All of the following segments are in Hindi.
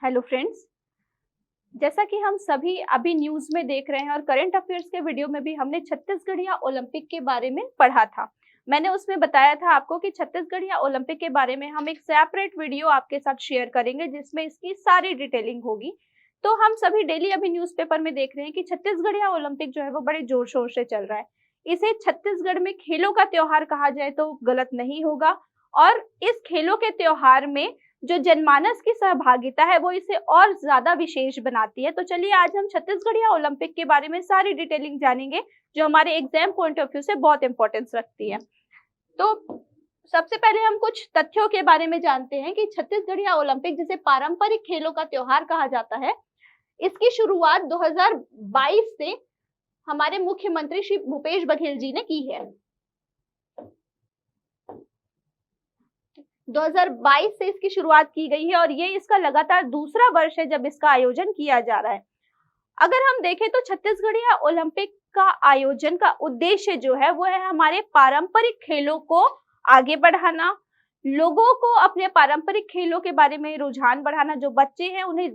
Hello friends. जैसा कि हम सभी अभी न्यूज में देख रहे हैं और करंट अफेयर्स के वीडियो में भी हमने छत्तीसगढ़िया ओलंपिक के बारे में पढ़ा था। मैंने उसमें बताया था आपको कि छत्तीसगढ़िया ओलंपिक के बारे में हम एक सेपरेट वीडियो आपके साथ शेयर करेंगे जिसमें इसकी सारी डिटेलिंग होगी। तो हम सभी डेली अभी न्यूज़पेपर में देख रहे हैं कि छत्तीसगढ़िया ओलंपिक जो है वो बड़े जोर शोर से चल रहा है। इसे छत्तीसगढ़ में खेलों का त्योहार कहा जाए तो गलत नहीं होगा। और इस खेलों के त्योहार में जो जनमानस की सहभागिता है वो इसे और ज्यादा विशेष बनाती है। तो चलिए आज हम छत्तीसगढ़िया ओलंपिक के बारे में सारी डिटेलिंग जानेंगे जो हमारे एग्जाम पॉइंट ऑफ व्यू से बहुत इंपॉर्टेंस रखती है। तो सबसे पहले हम कुछ तथ्यों के बारे में जानते हैं कि छत्तीसगढ़िया ओलंपिक जिसे पारंपरिक खेलों का त्योहार कहा जाता है, इसकी शुरुआत 2022 से हमारे मुख्यमंत्री श्री भूपेश बघेल जी ने की है। 2022 से इसकी शुरुआत की गई है और ये इसका लगातार दूसरा वर्ष है जब इसका आयोजन किया जा रहा है। अगर हम देखें तो छत्तीसगढ़िया ओलंपिक का आयोजन का उद्देश्य जो है वो है हमारे पारंपरिक खेलों को आगे बढ़ाना, लोगों को अपने पारंपरिक खेलों के बारे में रुझान बढ़ाना, जो बच्चे हैं उन्हें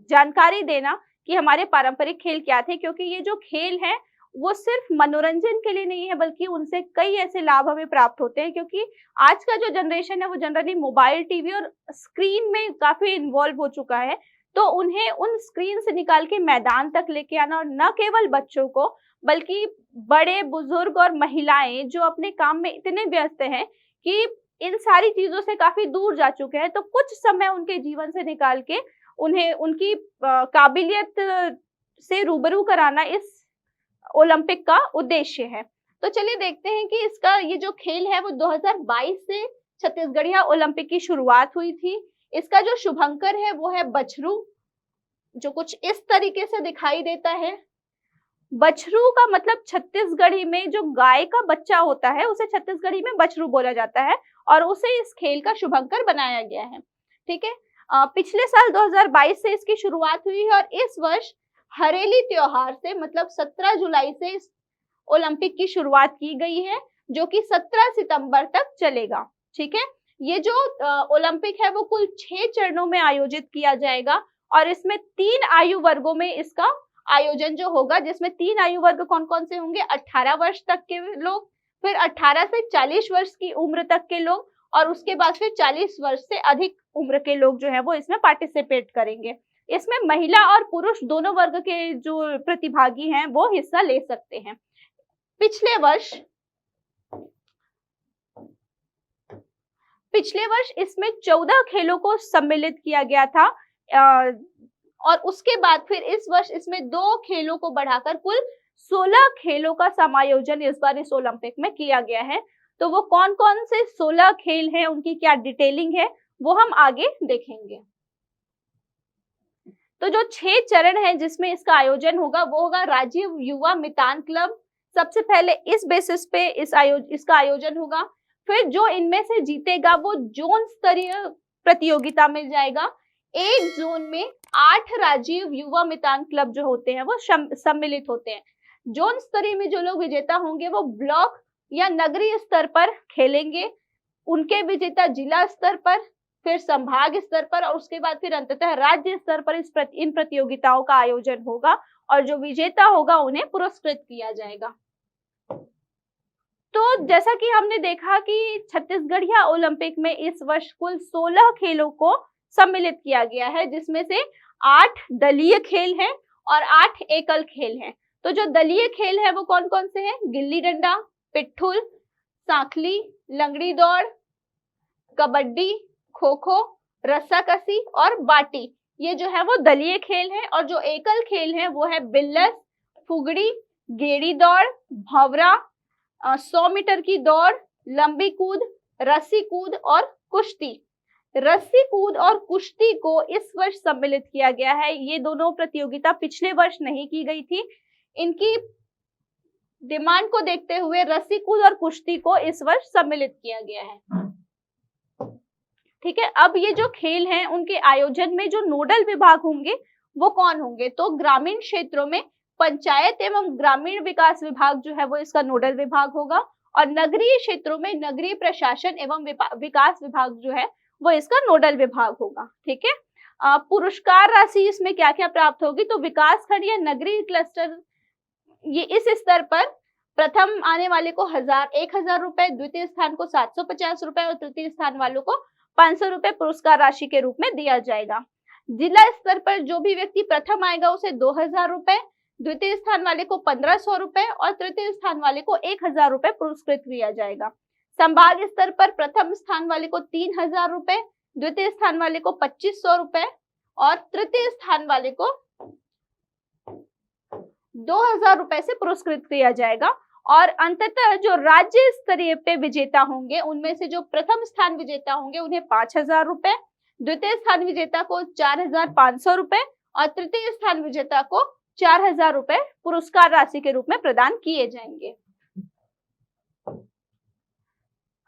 जानकारी देना कि हमारे पारंपरिक खेल क्या थे, क्योंकि ये जो खेल है वो सिर्फ मनोरंजन के लिए नहीं है बल्कि उनसे कई ऐसे लाभ हमें प्राप्त होते हैं। क्योंकि आज का जो जनरेशन है वो जनरली मोबाइल, टीवी और स्क्रीन में काफी इन्वॉल्व हो चुका है। तो उन्हें उन स्क्रीन से निकाल के मैदान तक लेके आना, और न केवल बच्चों को बल्कि बड़े बुजुर्ग और महिलाएं जो अपने काम में इतने व्यस्त हैं कि इन सारी चीजों से काफी दूर जा चुके हैं, तो कुछ समय उनके जीवन से निकाल के उन्हें उनकी काबिलियत से रूबरू कराना इस ओलंपिक का उद्देश्य है। तो चलिए देखते हैं कि इसका ये जो खेल है वो 2022 से छत्तीसगढ़िया ओलंपिक की शुरुआत हुई थी। इसका जो शुभंकर है वो है बछरू, जो कुछ इस तरीके से दिखाई देता है। बछरू का मतलब छत्तीसगढ़ी में जो गाय का बच्चा होता है उसे छत्तीसगढ़ी में बछरू बोला जाता है और उसे इस खेल का शुभंकर बनाया गया है। ठीक है। पिछले साल 2022 से इसकी शुरुआत हुई है और इस वर्ष हरेली त्योहार से मतलब 17 जुलाई से इस ओलंपिक की शुरुआत की गई है जो कि 17 सितंबर तक चलेगा। ठीक है। ये जो ओलंपिक है वो कुल 6 चरणों में आयोजित किया जाएगा और इसमें 3 आयु वर्गों में इसका आयोजन जो होगा, जिसमें 3 आयु वर्ग कौन कौन से होंगे? 18 वर्ष तक के लोग, फिर 18 से 40 वर्ष की उम्र तक के लोग और उसके बाद फिर 40 वर्ष से अधिक उम्र के लोग जो है वो इसमें पार्टिसिपेट करेंगे। इसमें महिला और पुरुष दोनों वर्ग के जो प्रतिभागी हैं वो हिस्सा ले सकते हैं। पिछले वर्ष इसमें 14 खेलों को सम्मिलित किया गया था और उसके बाद फिर इस वर्ष इसमें 2 खेलों को बढ़ाकर कुल 16 खेलों का समायोजन इस बार इस ओलंपिक में किया गया है। तो वो कौन कौन से 16 खेल हैं, उनकी क्या डिटेलिंग है, वो हम आगे देखेंगे। तो जो 6 चरण है जिसमें इसका आयोजन होगा वो होगा राजीव युवा मितान क्लब। सबसे पहले इस बेसिस पे इसका आयोजन होगा। फिर जो इनमें से जीतेगा वो जोन स्तरीय प्रतियोगिता में जाएगा। एक जोन में 8 राजीव युवा मितान क्लब जो होते हैं वो सम्मिलित होते हैं। जोन स्तरीय में जो लोग विजेता होंगे वो ब्लॉक या नगरीय स्तर पर खेलेंगे, उनके विजेता जिला स्तर पर, फिर संभाग स्तर पर और उसके बाद फिर अंततः राज्य स्तर पर इन प्रतियोगिताओं का आयोजन होगा और जो विजेता होगा उन्हें पुरस्कृत किया जाएगा। तो जैसा कि हमने देखा कि छत्तीसगढ़िया ओलंपिक में इस वर्ष कुल 16 खेलों को सम्मिलित किया गया है, जिसमें से 8 दलीय खेल हैं और 8 एकल खेल हैं। तो जो दलीय खेल है वो कौन कौन से हैं? गिल्ली डंडा, पिट्ठूल, सांखली, लंगड़ी दौड़, कबड्डी, खो खो, रस्साकसी और बाटी, ये जो है वो दलीय खेल है। और जो एकल खेल है वो है बिल्लस, फुगड़ी, गेड़ी दौड़, भंवरा, 100 मीटर की दौड़, लंबी कूद, रस्सी कूद और कुश्ती। रस्सी कूद और कुश्ती को इस वर्ष सम्मिलित किया गया है। ये दोनों प्रतियोगिता पिछले वर्ष नहीं की गई थी। इनकी डिमांड को देखते हुए रस्सी कूद और कुश्ती को इस वर्ष सम्मिलित किया गया है। ठीक है। अब ये जो खेल हैं उनके आयोजन में जो नोडल विभाग होंगे वो कौन होंगे? तो ग्रामीण क्षेत्रों में पंचायत एवं ग्रामीण विकास विभाग जो है वो इसका नोडल विभाग होगा और नगरीय क्षेत्रों में नगरीय प्रशासन एवं विकास विभाग जो है वो इसका नोडल विभाग होगा। ठीक है। पुरस्कार राशि इसमें क्या क्या प्राप्त होगी, तो विकास खंड या नगरीय क्लस्टर ये इस स्तर पर प्रथम आने वाले को 1000 रुपए, द्वितीय स्थान को 750 रुपए और तृतीय स्थान वालों को 500 रुपए पुरस्कार राशि के रूप में दिया जाएगा। जिला स्तर पर जो भी व्यक्ति प्रथम आएगा उसे 2000 रुपए, द्वितीय स्थान वाले को 1500 रुपए और तृतीय स्थान वाले को 1000 रुपए पुरस्कृत किया जाएगा। संभाग स्तर पर प्रथम स्थान वाले को 3000 रुपए, द्वितीय स्थान वाले को 2500 रुपए और तृतीय स्थान वाले को 2000 रुपए से पुरस्कृत किया जाएगा। और अंततः जो राज्य स्तरीय पे विजेता होंगे उनमें से जो प्रथम स्थान विजेता होंगे उन्हें 5000 रुपए, द्वितीय स्थान विजेता को 4500 रुपए और तृतीय स्थान विजेता को 4000 रुपए पुरस्कार राशि के रूप में प्रदान किए जाएंगे।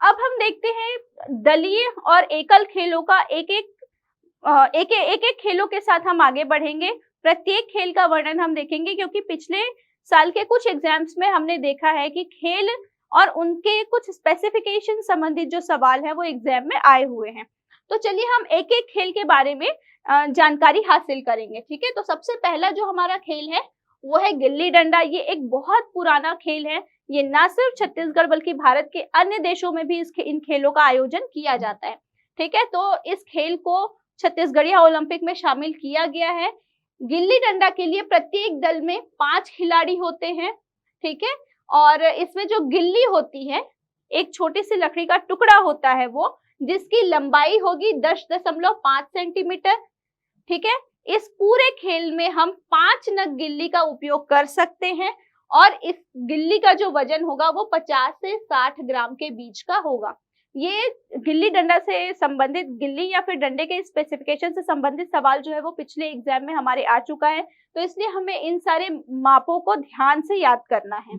अब हम देखते हैं दलीय और एकल खेलों का एक एक खेलों के साथ हम आगे बढ़ेंगे। प्रत्येक खेल का वर्णन हम देखेंगे क्योंकि पिछले साल के कुछ एग्जाम्स में हमने देखा है कि खेल और उनके कुछ स्पेसिफिकेशन संबंधित जो सवाल है वो एग्जाम में आए हुए हैं। तो चलिए हम एक एक खेल के बारे में जानकारी हासिल करेंगे, ठीक है। तो सबसे पहला जो हमारा खेल है वो है गिल्ली डंडा। ये एक बहुत पुराना खेल है। ये न सिर्फ छत्तीसगढ़ बल्कि भारत के अन्य देशों में भी इन खेलों का आयोजन किया जाता है, ठीक है। तो इस खेल को छत्तीसगढ़िया ओलंपिक में शामिल किया गया है। गिल्ली डंडा के लिए प्रत्येक दल में 5 खिलाड़ी होते हैं, ठीक है। और इसमें जो गिल्ली होती है एक छोटी सी लकड़ी का टुकड़ा होता है वो, जिसकी लंबाई होगी 10.5 सेंटीमीटर, ठीक है। इस पूरे खेल में हम 5 नग गिल्ली का उपयोग कर सकते हैं और इस गिल्ली का जो वजन होगा वो 50 से 60 ग्राम के बीच का होगा। ये गिल्ली डंडा से संबंधित, गिल्ली या फिर डंडे के स्पेसिफिकेशन से संबंधित सवाल जो है वो पिछले एग्जाम में हमारे आ चुका है, तो इसलिए हमें इन सारे मापों को ध्यान से याद करना है।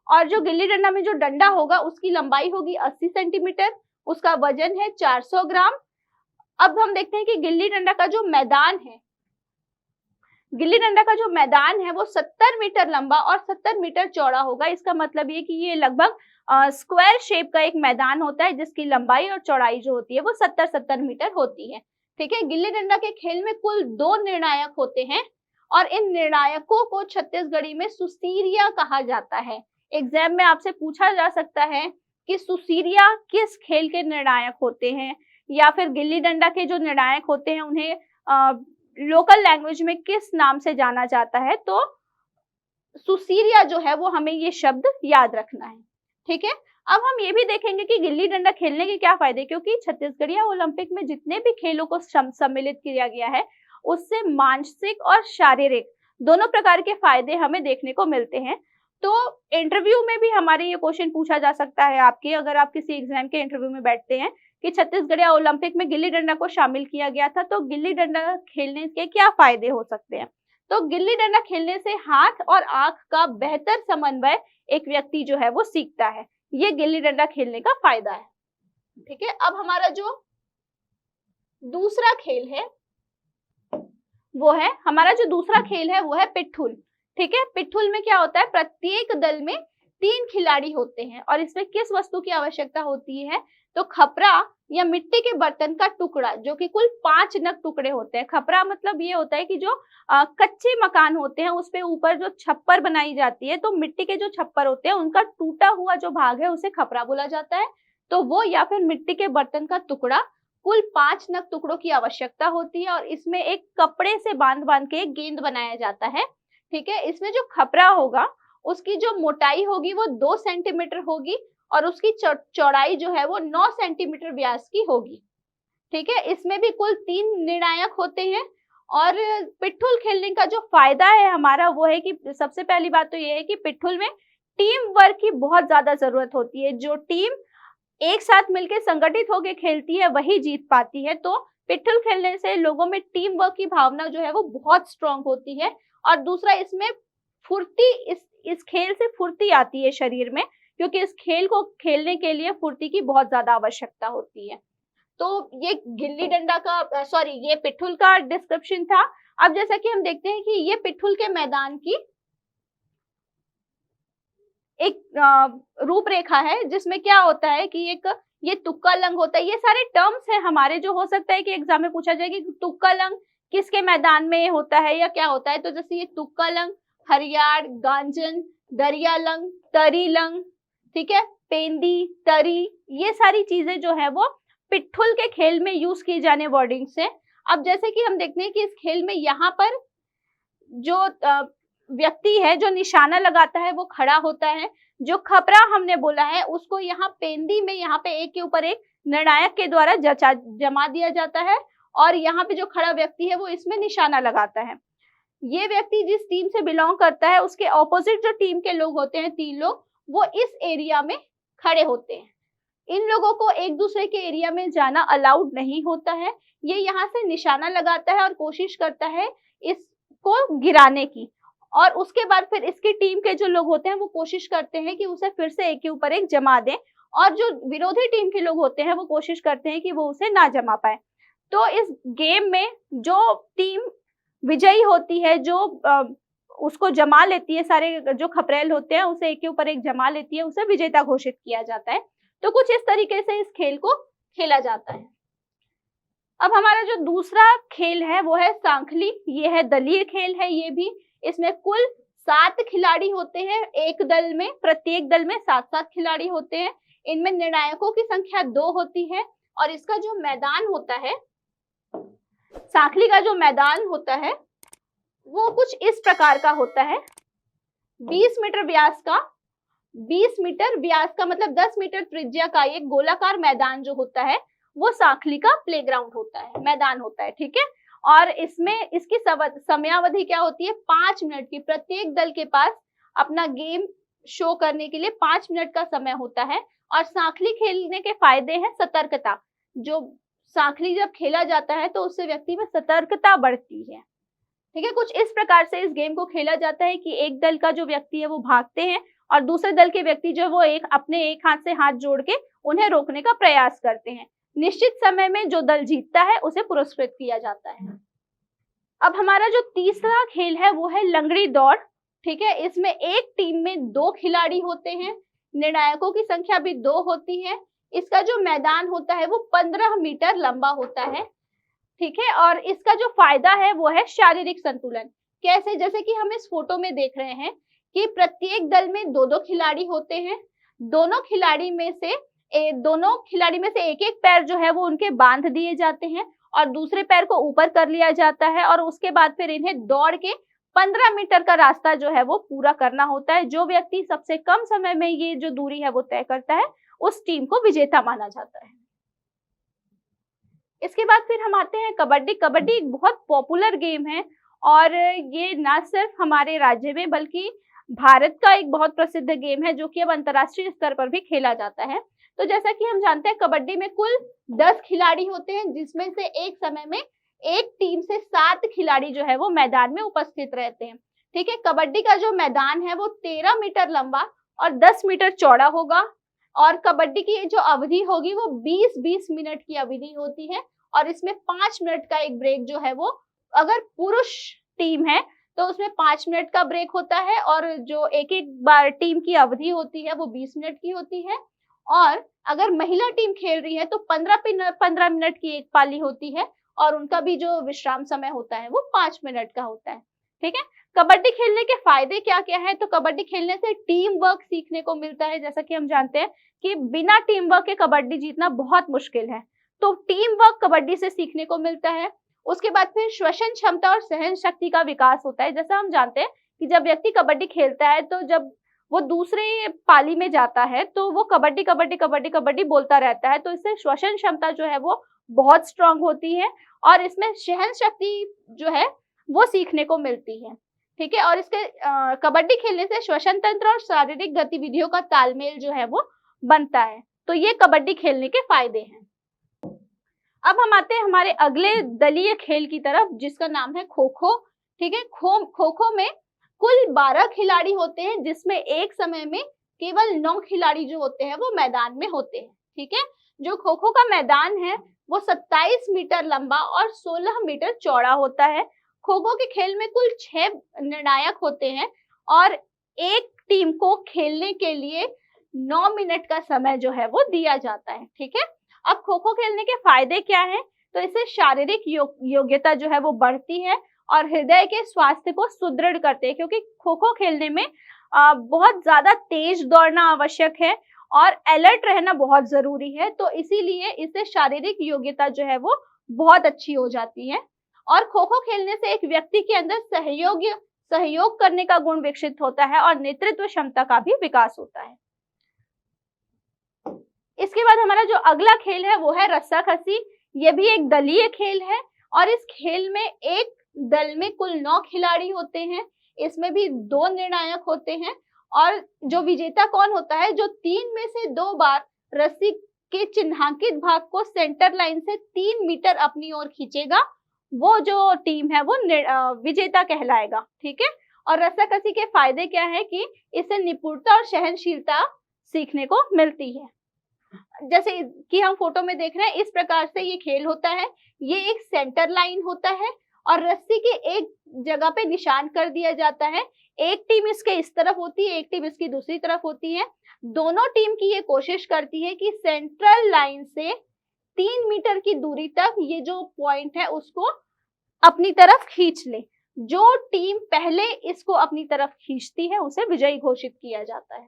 और जो गिल्ली डंडा में जो डंडा होगा उसकी लंबाई होगी 80 सेंटीमीटर, उसका वजन है 400 ग्राम। अब हम देखते हैं कि गिल्ली डंडा का जो मैदान है, गिल्ली डंडा का जो मैदान है वो 70 मीटर लंबा और 70 मीटर चौड़ा होगा। इसका मतलब ये कि ये लगभग स्क्वायर शेप का एक मैदान होता है जिसकी लंबाई और चौड़ाई जो होती है वो 70-70 मीटर होती है, ठीक है। गिल्ली डंडा के खेल में कुल 2 निर्णायक होते हैं और इन निर्णायकों को छत्तीसगढ़ी में सुसीरिया कहा जाता है। एग्जाम में आपसे पूछा जा सकता है कि सुसीरिया किस खेल के निर्णायक होते हैं या फिर गिल्ली डंडा के जो निर्णायक होते हैं उन्हें लोकल लैंग्वेज में किस नाम से जाना जाता है। तो सुसीरिया जो है वो हमें ये शब्द याद रखना है, ठीक है। अब हम ये भी देखेंगे कि गिल्ली डंडा खेलने के क्या फायदे, क्योंकि छत्तीसगढ़िया ओलंपिक में जितने भी खेलों को सम्मिलित किया गया है उससे मानसिक और शारीरिक दोनों प्रकार के फायदे हमें देखने को मिलते हैं। तो इंटरव्यू में भी हमारे ये क्वेश्चन पूछा जा सकता है आपके, अगर आप किसी एग्जाम के इंटरव्यू में बैठते हैं कि छत्तीसगढ़िया ओलंपिक में गिल्ली डंडा को शामिल किया गया था, तो गिल्ली डंडा खेलने के क्या फायदे हो सकते हैं। तो गिल्ली डंडा खेलने से हाथ और आंख का बेहतर समन्वय एक व्यक्ति जो है वो सीखता है। ये गिल्ली डंडा खेलने का फायदा है, ठीक है। अब हमारा जो दूसरा खेल है वो है, हमारा जो दूसरा खेल है वो है पिट्ठुल, ठीक है। पिट्ठुल में क्या होता है, प्रत्येक दल में 3 खिलाड़ी होते हैं और इसमें किस वस्तु की आवश्यकता होती है, तो खपरा या मिट्टी के बर्तन का टुकड़ा, जो कि कुल 5 नग टुकड़े होते हैं। खपरा मतलब ये होता है कि जो कच्चे मकान होते हैं उस पे ऊपर जो छप्पर बनाई जाती है, तो मिट्टी के जो छप्पर होते हैं उनका टूटा हुआ जो भाग है उसे खपरा बोला जाता है। तो वो या फिर मिट्टी के बर्तन का टुकड़ा, कुल 5 नग टुकड़ों की आवश्यकता होती है और इसमें एक कपड़े से बांध के एक गेंद बनाया जाता है, ठीक है। इसमें जो खपरा होगा उसकी जो मोटाई होगी वो 2 सेंटीमीटर होगी और उसकी चौड़ाई जो है वो 9 सेंटीमीटर व्यास की होगी, ठीक है। इसमें भी कुल 3 निर्णायक होते हैं और पिट्ठुल खेलने का जो फायदा है हमारा वो है कि सबसे पहली बात तो ये है कि पिट्ठुल में टीम वर्क की बहुत ज्यादा जरूरत होती है। जो टीम एक साथ मिलकर संगठित होकर खेलती है वही जीत पाती है। तो पिट्ठुल खेलने से लोगों में टीम वर्क की भावना जो है वो बहुत स्ट्रांग होती है। और दूसरा, इसमें फुर्ती, इस खेल से फुर्ती आती है शरीर में, क्योंकि इस खेल को खेलने के लिए फुर्ती की बहुत ज्यादा आवश्यकता होती है। तो ये गिल्ली डंडा का ये पिट्ठुल का डिस्क्रिप्शन था। अब जैसा कि हम देखते हैं कि ये पिट्ठुल के मैदान की एक रूपरेखा है जिसमें क्या होता है कि एक ये तुक्का लंग होता है, ये सारे टर्म्स हैं हमारे जो हो सकता है कि एग्जाम में पूछा जाए कि तुक्का लंग किसके मैदान में होता है या क्या होता है। तो जैसे ये तुक्का लंग, हरियार, गांजन, दरिया लंग, तरी लंग, ठीक है, पेंदी, तरी, ये सारी चीजें जो है वो पिट्ठुल के खेल में यूज की जाने वर्डिंग्स है। अब जैसे कि हम देखते हैं कि इस खेल में यहाँ पर जो व्यक्ति है जो निशाना लगाता है वो खड़ा होता है। जो खपरा हमने बोला है उसको यहाँ पेंदी में यहाँ पे एक के ऊपर एक निर्णायक के द्वारा जमा दिया जाता है और यहाँ पे जो खड़ा व्यक्ति है वो इसमें निशाना लगाता है। ये व्यक्ति जिस टीम से बिलोंग करता है उसके ऑपोजिट जो टीम के लोग होते हैं, 3 लोग, वो इस एरिया में खड़े होते हैं। इन लोगों को एक दूसरे के एरिया में जाना अलाउड नहीं होता है। ये यहाँ से निशाना लगाता है और कोशिश करता है इसको गिराने की, और उसके बाद फिर इसकी टीम के जो लोग होते हैं वो कोशिश करते हैं कि उसे फिर से एक के ऊपर एक जमा दें, और जो विरोधी टीम के लोग होते हैं वो कोशिश करते हैं कि वो उसे ना जमा पाए। तो इस गेम में जो टीम विजयी होती है, जो उसको जमा लेती है, सारे जो खपरेल होते हैं उसे एक के ऊपर एक जमा लेती है, उसे विजेता घोषित किया जाता है। तो कुछ इस तरीके से इस खेल को खेला जाता है। अब हमारा जो दूसरा खेल है वो है सांखली। ये है दलीय खेल है। ये भी इसमें कुल 7 खिलाड़ी होते हैं एक दल में, प्रत्येक दल में 7-7 खिलाड़ी होते हैं। इनमें निर्णायकों की संख्या 2 होती है और इसका जो मैदान होता है, सांखली का जो मैदान होता है वो कुछ इस प्रकार का होता है। 20 मीटर व्यास का, 20 मीटर व्यास का मतलब 10 मीटर त्रिज्या का एक गोलाकार मैदान जो होता है वो सांखली का प्लेग्राउंड होता है, मैदान होता है, ठीक है। और इसमें इसकी समयावधि क्या होती है, 5 मिनट की। प्रत्येक दल के पास अपना गेम शो करने के लिए 5 मिनट का समय होता है। और सांखली खेलने के फायदे हैं सतर्कता। जो सांखली जब खेला जाता है तो उससे व्यक्ति में सतर्कता बढ़ती है, ठीक है। कुछ इस प्रकार से इस गेम को खेला जाता है कि एक दल का जो व्यक्ति है वो भागते हैं और दूसरे दल के व्यक्ति जो है वो अपने एक हाथ से हाथ जोड़ के उन्हें रोकने का प्रयास करते हैं। निश्चित समय में जो दल जीतता है उसे पुरस्कृत किया जाता है। अब हमारा जो तीसरा खेल है वो है लंगड़ी दौड़, ठीक है। इसमें एक टीम में 2 खिलाड़ी होते हैं, निर्णायकों की संख्या भी 2 होती है। इसका जो मैदान होता है वो 15 मीटर लंबा होता है, ठीक है। और इसका जो फायदा है वो है शारीरिक संतुलन। कैसे, जैसे कि हम इस फोटो में देख रहे हैं कि प्रत्येक दल में 2-2 खिलाड़ी होते हैं। दोनों खिलाड़ी में से एक एक पैर जो है वो उनके बांध दिए जाते हैं और दूसरे पैर को ऊपर कर लिया जाता है और उसके बाद फिर इन्हें दौड़ के 15 मीटर का रास्ता जो है वो पूरा करना होता है। जो व्यक्ति सबसे कम समय में ये जो दूरी है वो तय करता है उस टीम को विजेता माना जाता है। इसके बाद फिर हम आते हैं कबड्डी। कबड्डी एक बहुत पॉपुलर गेम है और ये ना सिर्फ हमारे राज्य में बल्कि भारत का एक बहुत प्रसिद्ध गेम है जो कि अब अंतर्राष्ट्रीय स्तर पर भी खेला जाता है। तो जैसा कि हम जानते हैं कबड्डी में कुल 10 खिलाड़ी होते हैं, जिसमें से एक समय में एक टीम से 7 खिलाड़ी जो है वो मैदान में उपस्थित रहते हैं, ठीक है। कबड्डी का जो मैदान है वो 13 मीटर लंबा और 10 मीटर चौड़ा होगा और कबड्डी की जो अवधि होगी वो 20-20 मिनट की अवधि होती है और इसमें 5 मिनट का एक ब्रेक जो है वो, अगर पुरुष टीम है तो उसमें 5 मिनट का ब्रेक होता है और जो एक एक बार टीम की अवधि होती है वो 20 मिनट की होती है। और अगर महिला टीम खेल रही है तो 15 मिनट की एक पाली होती है और उनका भी जो विश्राम समय होता है वो 5 मिनट का होता है, ठीक है। कबड्डी खेलने के फायदे क्या क्या है, तो कबड्डी खेलने से टीम वर्क सीखने को मिलता है। जैसा कि हम जानते हैं कि बिना टीम वर्क के कबड्डी जीतना बहुत मुश्किल है, तो टीम वर्क कबड्डी से सीखने को मिलता है। उसके बाद फिर श्वसन क्षमता और सहन शक्ति का विकास होता है। जैसा हम जानते हैं कि जब व्यक्ति कबड्डी खेलता है तो जब वो दूसरे पाली में जाता है तो वो कबड्डी कबड्डी कबड्डी कबड्डी बोलता रहता है, तो इससे श्वसन क्षमता जो है वो बहुत स्ट्रांग होती है और इसमें सहन शक्ति जो है वो सीखने को मिलती है, ठीक है। और इसके कबड्डी खेलने से श्वसन तंत्र और शारीरिक गतिविधियों का तालमेल जो है वो बनता है। तो ये कबड्डी खेलने के फायदे हैं। अब हम आते हैं हमारे अगले दलीय खेल की तरफ जिसका नाम है खो खो, ठीक है। खो खो में कुल 12 खिलाड़ी होते हैं जिसमें एक समय में केवल 9 खिलाड़ी जो होते हैं वो मैदान में होते हैं, ठीक है। जो खो खो का मैदान है वो 27 मीटर लंबा और 16 मीटर चौड़ा होता है। खो खो के खेल में कुल 6 निर्णायक होते हैं और एक टीम को खेलने के लिए 9 मिनट का समय जो है वो दिया जाता है। ठीक है, अब खो खो खेलने के फायदे क्या हैं? तो इससे शारीरिक योग्यता जो है वो बढ़ती है और हृदय के स्वास्थ्य को सुदृढ़ करते हैं, क्योंकि खो खो खेलने में बहुत ज्यादा तेज दौड़ना आवश्यक है और अलर्ट रहना बहुत जरूरी है। तो इसीलिए इससे शारीरिक योग्यता जो है वो बहुत अच्छी हो जाती है। और खो खो खेलने से एक व्यक्ति के अंदर सहयोग करने का गुण विकसित होता है और नेतृत्व क्षमता का भी विकास होता है। इसके बाद हमारा जो अगला खेल है वो है रस्साकसी। ये भी एक दलीय खेल है और इस खेल में एक दल में कुल 9 खिलाड़ी होते हैं। इसमें भी 2 निर्णायक होते हैं और जो विजेता कौन होता है, जो 3 में से 2 बार रस्सी के चिन्हांकित भाग को सेंटर लाइन से 3 मीटर अपनी ओर खींचेगा, वो जो टीम है वो विजेता कहलाएगा। ठीक है, और रस्साकसी के फायदे क्या है कि इससे निपुणता और सहनशीलता सीखने को मिलती है। जैसे कि हम फोटो में देख रहे हैं, इस प्रकार से ये खेल होता है। ये एक सेंटर लाइन होता है और रस्सी के एक जगह पे निशान कर दिया जाता है। एक टीम इसके इस तरफ होती है, एक टीम इसकी दूसरी तरफ होती है। दोनों टीम की ये कोशिश करती है कि सेंट्रल लाइन से 3 मीटर की दूरी तक ये जो पॉइंट है उसको अपनी तरफ खींच ले। जो टीम पहले इसको अपनी तरफ खींचती है उसे विजयी घोषित किया जाता है।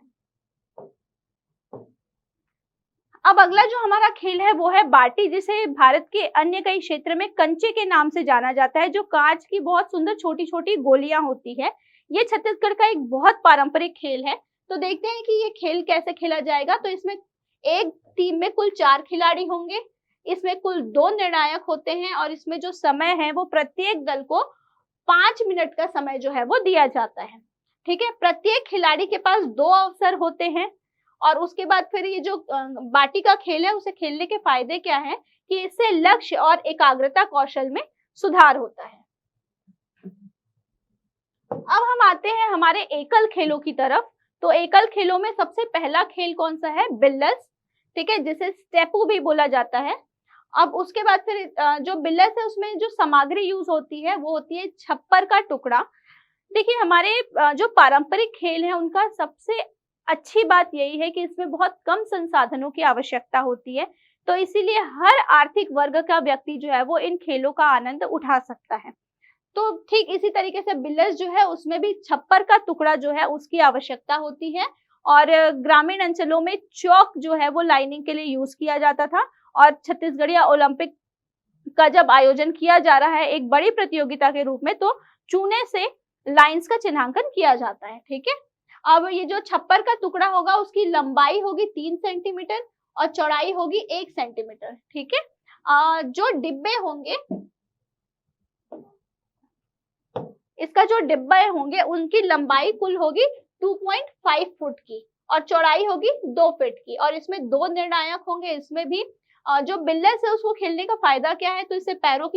अब अगला जो हमारा खेल है वो है बाटी, जिसे भारत के अन्य कई क्षेत्र में कंचे के नाम से जाना जाता है, जो कांच की बहुत सुंदर छोटी छोटी गोलियां होती है। ये छत्तीसगढ़ का एक बहुत पारंपरिक खेल है। तो देखते हैं कि ये खेल कैसे खेला जाएगा। तो इसमें एक टीम में कुल 4 खिलाड़ी होंगे, इसमें कुल 2 निर्णायक होते हैं और इसमें जो समय है वो प्रत्येक दल को 5 मिनट का समय जो है वो दिया जाता है। ठीक है, प्रत्येक खिलाड़ी के पास 2 अवसर होते हैं और उसके बाद फिर ये जो बाटी का खेल है उसे खेलने के फायदे क्या है कि इससे लक्ष्य और एकाग्रता कौशल में सुधार होता है। अब हम आते हैं हमारे एकल खेलों की तरफ। तो एकल खेलों में सबसे पहला खेल कौन सा है? बिल्लस। ठीक है, जिसे स्टेपू भी बोला जाता है। अब उसके बाद फिर जो बिल्लस है उसमें जो सामग्री यूज होती है वो होती है छप्पर का टुकड़ा। देखिए, हमारे जो पारंपरिक खेल है उनका सबसे अच्छी बात यही है कि इसमें बहुत कम संसाधनों की आवश्यकता होती है, तो इसीलिए हर आर्थिक वर्ग का व्यक्ति जो है वो इन खेलों का आनंद उठा सकता है। तो ठीक इसी तरीके से बिल्लस जो है उसमें भी छप्पर का टुकड़ा जो है उसकी आवश्यकता होती है और ग्रामीण अंचलों में चौक जो है वो लाइनिंग के लिए यूज किया जाता था। और छत्तीसगढ़िया ओलंपिक का जब आयोजन किया जा रहा है एक बड़ी प्रतियोगिता के रूप में, तो चूने से लाइंस का चिन्हांकन किया जाता है। ठीक है, अब ये जो छप्पर का टुकड़ा होगा उसकी लंबाई होगी 3 सेंटीमीटर और चौड़ाई होगी 1 सेंटीमीटर। ठीक है, जो डिब्बे होंगे, इसका जो डिब्बे होंगे उनकी लंबाई कुल होगी 2.5 फुट की और चौड़ाई होगी 2 फीट की और इसमें 2 निर्णायक होंगे। इसमें भी जो बिल्लस है उसको खेलने का फायदा क्या है? तो इससे पैरों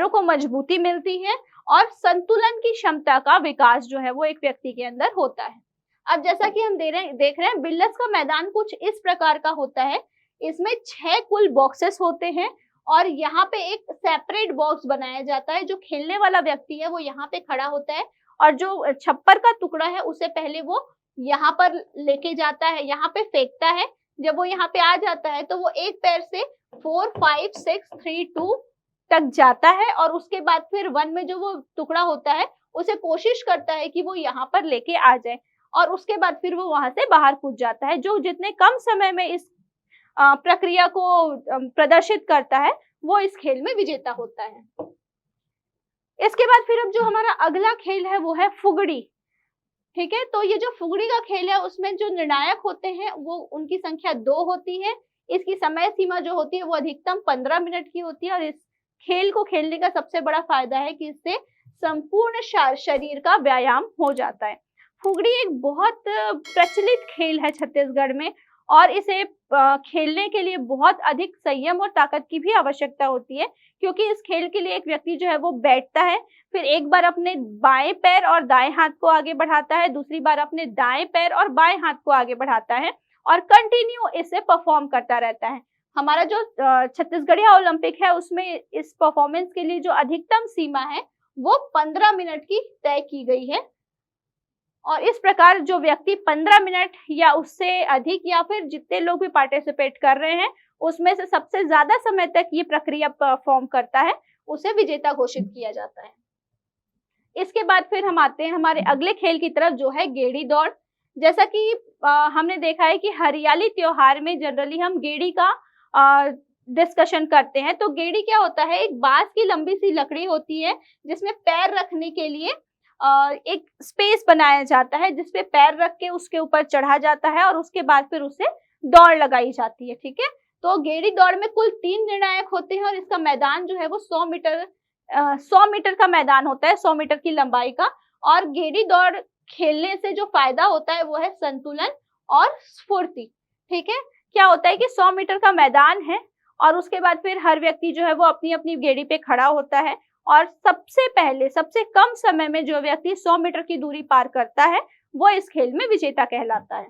को मजबूती मिलती है और संतुलन की क्षमता का विकास जो है वो एक व्यक्ति के अंदर होता है। अब जैसा कि हम देख रहे हैं बिल्लस का मैदान कुछ इस प्रकार का होता है। इसमें 6 कुल बॉक्सेस होते हैं और यहाँ पे एक सेपरेट बॉक्स बनाया जाता है। जो खेलने वाला व्यक्ति है वो यहाँ पे खड़ा होता है और जो छप्पर का टुकड़ा है उसे पहले वो यहाँ पर लेके जाता है, यहाँ पे फेंकता है। जब वो यहाँ पे आ जाता है तो वो एक पैर से 4, 5, 6, 3, 2 तक जाता है और उसके बाद फिर 1 में जो वो टुकड़ा होता है उसे कोशिश करता है कि वो यहाँ पर लेके आ जाए और उसके बाद फिर वो वहां से बाहर कूद जाता है। जो जितने कम समय में इस प्रक्रिया को प्रदर्शित करता है वो इस खेल में विजेता होता है। इसके बाद फिर अब जो हमारा अगला खेल है वो है फुगड़ी। ठीक है, तो ये जो फुगड़ी का खेल है उसमें जो निर्णायक होते हैं वो उनकी संख्या 2 होती है। इसकी समय सीमा जो होती है वो अधिकतम 15 मिनट की होती है और इस खेल को खेलने का सबसे बड़ा फायदा है कि इससे संपूर्ण शरीर का व्यायाम हो जाता है। फुगड़ी एक बहुत प्रचलित खेल है छत्तीसगढ़ में और इसे खेलने के लिए बहुत अधिक संयम और ताकत की भी आवश्यकता होती है, क्योंकि इस खेल के लिए एक व्यक्ति जो है वो बैठता है, फिर एक बार अपने बाएं पैर और दाएं हाथ को आगे बढ़ाता है, दूसरी बार अपने दाएं पैर और बाएं हाथ को आगे बढ़ाता है और कंटिन्यू इसे परफॉर्म करता रहता है। हमारा जो छत्तीसगढ़िया ओलंपिक है उसमें इस परफॉर्मेंस के लिए जो अधिकतम सीमा है वो 15 मिनट की तय की गई है। और इस प्रकार जो व्यक्ति 15 मिनट या उससे अधिक या फिर जितने लोग भी पार्टिसिपेट कर रहे हैं उसमें से सबसे ज्यादा समय तक ये प्रक्रिया परफॉर्म करता है, उसे विजेता घोषित किया जाता है। इसके बाद फिर हम आते हैं हमारे अगले खेल की तरफ, जो है गेड़ी दौड़। जैसा कि हमने देखा है कि हरियाली त्योहार में जनरली हम गेड़ी का डिस्कशन करते हैं। तो गेड़ी क्या होता है, एक बांस की लंबी सी लकड़ी होती है जिसमें पैर रखने के लिए एक स्पेस बनाया जाता है, जिसपे पैर रख के उसके ऊपर चढ़ा जाता है और उसके बाद फिर उसे दौड़ लगाई जाती है। ठीक है, तो गेड़ी दौड़ में कुल 3 निर्णायक होते हैं और इसका मैदान जो है वो 100 मीटर का मैदान होता है, 100 मीटर की लंबाई का। और गेड़ी दौड़ खेलने से जो फायदा होता है वो है संतुलन और स्फूर्ति। ठीक है, क्या होता है कि 100 मीटर का मैदान है और उसके बाद फिर हर व्यक्ति जो है वो अपनी अपनी गेड़ी पे खड़ा होता है और सबसे पहले सबसे कम समय में जो व्यक्ति 100 मीटर की दूरी पार करता है वो इस खेल में विजेता कहलाता है।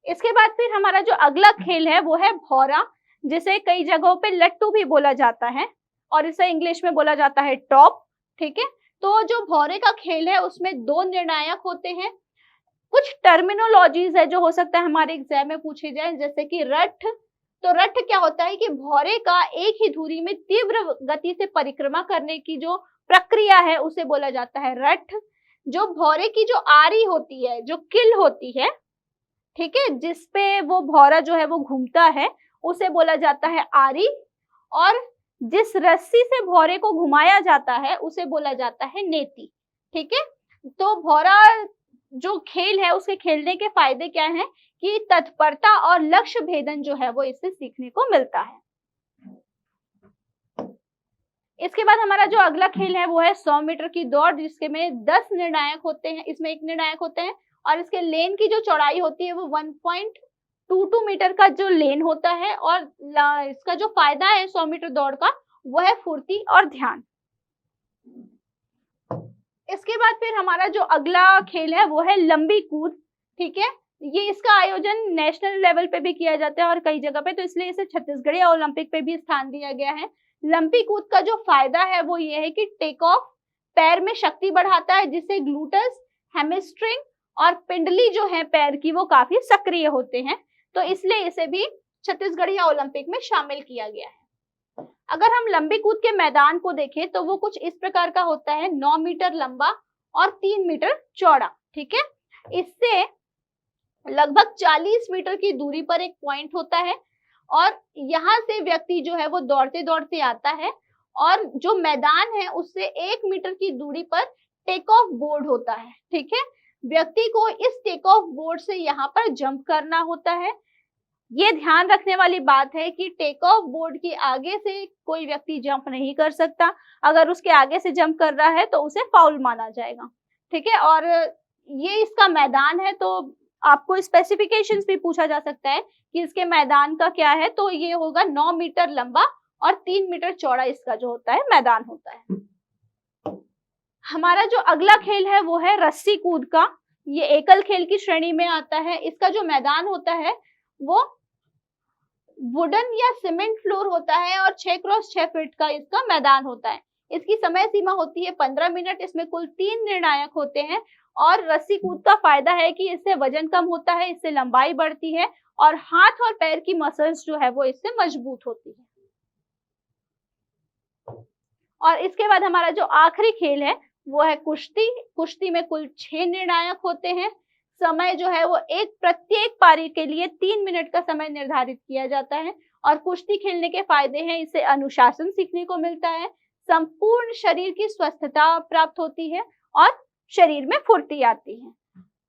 इसके बाद फिर हमारा जो अगला खेल है वो है भौरा, जिसे कई जगहों पे लट्टू भी बोला जाता है और इसे इंग्लिश में बोला जाता है टॉप। ठीक है, तो जो भौरे का खेल है उसमें 2 निर्णायक होते हैं। कुछ टर्मिनोलॉजीज है जो हो सकता है हमारे एग्जाम में पूछे जाए, जैसे कि रथ। तो रथ क्या होता है कि भौरे का एक ही धुरी में तीव्र गति से परिक्रमा करने की जो प्रक्रिया है उसे बोला जाता है रथ। जो भौरे की जो आरी होती है, जो किल होती है, ठीक है, जिसपे वो भौरा जो है वो घूमता है, उसे बोला जाता है आरी। और जिस रस्सी से भौरे को घुमाया जाता है उसे बोला जाता है नेति। ठीक है, तो भौरा जो खेल है उसके खेलने के फायदे क्या हैं कि तत्परता और लक्ष्य भेदन जो है वो इससे सीखने को मिलता है। इसके बाद हमारा जो अगला खेल है वो है 100 मीटर की दौड़, जिसके में 10 निर्णायक होते हैं, इसमें एक निर्णायक होते हैं और इसके लेन की जो चौड़ाई होती है वो 1.22 मीटर का जो लेन होता है। और इसका जो फायदा है 100 मीटर दौड़ का वो है फुर्ती और ध्यान। इसके बाद फिर हमारा जो अगला खेल है वो है लंबी कूद। ठीक है, ये इसका आयोजन नेशनल लेवल पे भी किया जाता है और कई जगह पे, तो इसलिए इसे छत्तीसगढ़ी ओलंपिक पे भी स्थान दिया गया है। लंबी कूद का जो फायदा है वो ये है कि टेक ऑफ पैर में शक्ति बढ़ाता है, जिससे ग्लूटस, हैमस्ट्रिंग और पिंडली जो है पैर की वो काफी सक्रिय होते हैं, तो इसलिए इसे भी छत्तीसगढ़ी ओलंपिक में शामिल किया गया है। अगर हम लंबी कूद के मैदान को देखें तो वो कुछ इस प्रकार का होता है, 9 मीटर लंबा और 3 मीटर चौड़ा। ठीक है, इससे लगभग 40 मीटर की दूरी पर एक पॉइंट होता है और यहाँ से व्यक्ति जो है वो दौड़ते दौड़ते आता है और जो मैदान है उससे 1 मीटर की दूरी पर टेक ऑफ बोर्ड होता है। ठीक है, व्यक्ति को इस टेक ऑफ बोर्ड से यहाँ पर जंप करना होता है। ये ध्यान रखने वाली बात है कि टेक ऑफ बोर्ड के आगे से कोई व्यक्ति जंप नहीं कर सकता। अगर उसके आगे से जंप कर रहा है तो उसे फाउल माना जाएगा। ठीक है, और ये इसका मैदान है, तो आपको स्पेसिफिकेशंस भी पूछा जा सकता है कि इसके मैदान का क्या है, तो ये होगा 9 मीटर लंबा और 3 मीटर चौड़ा इसका जो होता है मैदान होता है। हमारा जो अगला खेल है वो है रस्सी कूद का। ये एकल खेल की श्रेणी में आता है। इसका जो मैदान होता है वो वुडन या सीमेंट फ्लोर होता है और 6 क्रॉस 6 फीट का इसका मैदान होता है। इसकी समय सीमा होती है 15 मिनट। इसमें कुल 3 निर्णायक होते हैं और रस्सी कूद का फायदा है कि इससे वजन कम होता है, इससे लंबाई बढ़ती है और हाथ और पैर की मसल्स जो है वो इससे मजबूत होती है। और इसके बाद हमारा जो आखिरी खेल है वो है कुश्ती। कुश्ती में कुल 6 निर्णायक होते हैं। समय जो है वो प्रत्येक पारी के लिए 3 मिनट का समय निर्धारित किया जाता है और कुश्ती खेलने के फायदे हैं, इससे अनुशासन सीखने को मिलता है, संपूर्ण शरीर की स्वस्थता प्राप्त होती है और शरीर में फुर्ती आती है।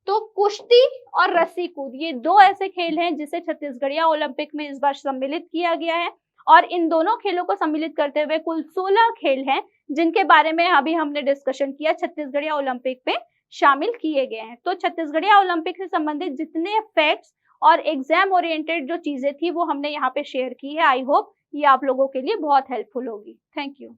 तो कुश्ती और रस्सी कूद ये 2 ऐसे खेल हैं जिसे छत्तीसगढ़िया ओलंपिक में इस बार सम्मिलित किया गया है और इन दोनों खेलों को सम्मिलित करते हुए कुल 16 खेल हैं जिनके बारे में अभी हमने डिस्कशन किया, छत्तीसगढ़िया ओलंपिक में शामिल किए गए हैं। तो छत्तीसगढ़िया ओलंपिक से संबंधित जितने फैक्ट्स और एग्जाम ओरिएंटेड जो चीजें थी वो हमने यहाँ पे शेयर की है। आई होप ये आप लोगों के लिए बहुत हेल्पफुल होगी। Thank you.